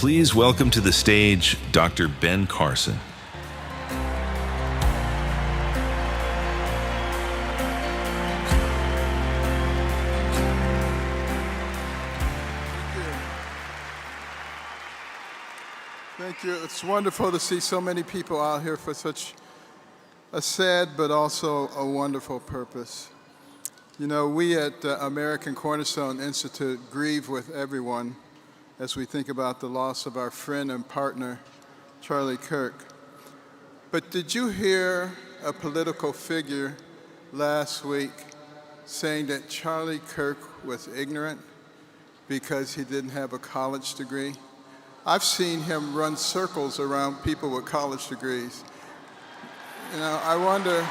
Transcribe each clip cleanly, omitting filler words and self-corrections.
Please welcome to the stage Dr. Ben Carson. Thank you. It's wonderful to see so many people out here for such a sad but also a wonderful purpose. You know, we at the American Cornerstone Institute grieve with everyone as we think about the loss of our friend and partner, Charlie Kirk. But did you hear a political figure last week saying that Charlie Kirk was ignorant because he didn't have a college degree? I've seen him run circles around people with college degrees. You know, I wonder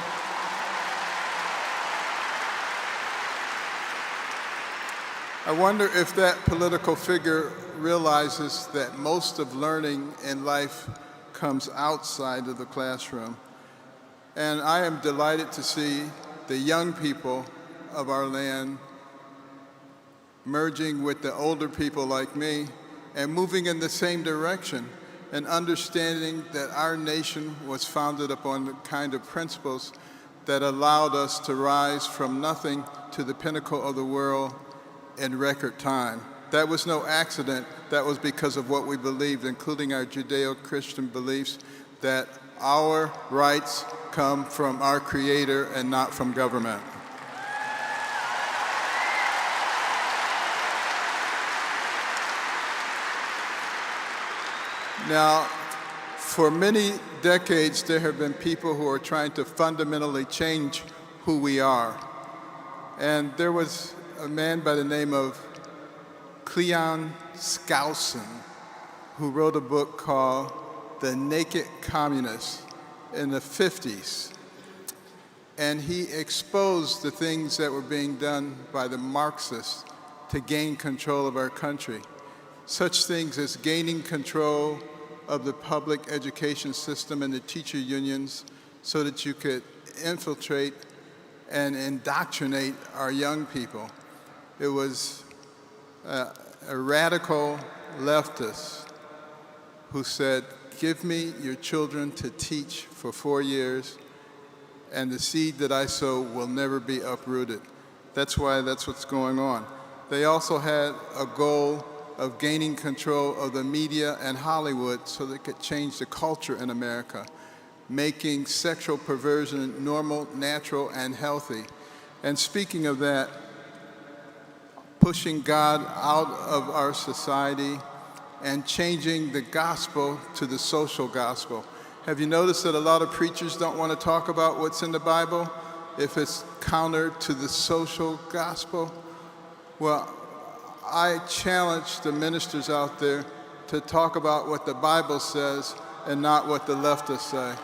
if that political figure realizes that most of learning in life comes outside of the classroom. And I am delighted to see the young people of our land merging with the older people like me and moving in the same direction and understanding that our nation was founded upon the kind of principles that allowed us to rise from nothing to the pinnacle of the world in record time. That was no accident. That was because of what we believed, including our Judeo-Christian beliefs, that our rights come from our Creator and not from government. Now, for many decades, there have been people who are trying to fundamentally change who we are. And there was a man by the name of Cleon Skousen who wrote a book called The Naked Communist in the 50s. And he exposed the things that were being done by the Marxists to gain control of our country. Such things as gaining control of the public education system and the teacher unions so that you could infiltrate and indoctrinate our young people. It was a radical leftist who said, give me your children to teach for 4 years, and the seed that I sow will never be uprooted. That's what's going on. They also had a goal of gaining control of the media and Hollywood so they could change the culture in America, making sexual perversion normal, natural, and healthy. And speaking of that, pushing God out of our society and changing the gospel to the social gospel. Have you noticed that a lot of preachers don't want to talk about what's in the Bible if it's counter to the social gospel? Well, I challenge the ministers out there to talk about what the Bible says and not what the leftists say.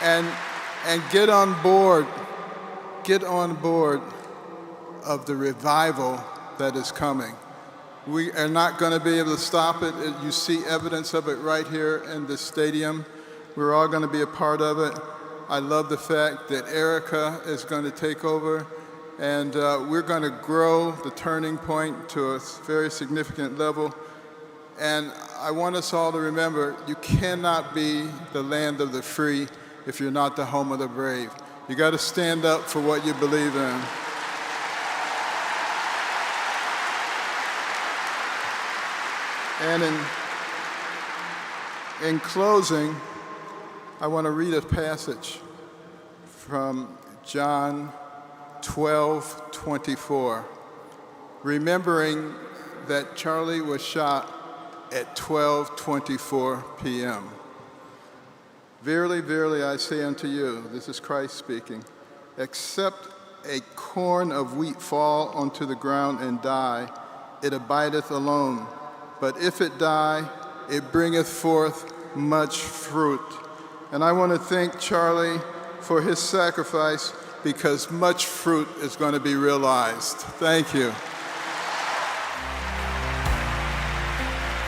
And get on board of the revival that is coming. We are not going to be able to stop it. You see evidence of it right here in the stadium. We're all going to be a part of it. I love the fact that Erica is going to take over, and we're going to grow the Turning Point to a very significant level. And I want us all to remember, you cannot be the land of the free if you're not the home of the brave. You got to stand up for what you believe in. And in closing, I want to read a passage from John 12:24, remembering that Charlie was shot at 12:24 p.m. Verily, verily, I say unto you, this is Christ speaking, except a corn of wheat fall onto the ground and die, it abideth alone. But if it die, it bringeth forth much fruit. And I want to thank Charlie for his sacrifice because much fruit is going to be realized. Thank you.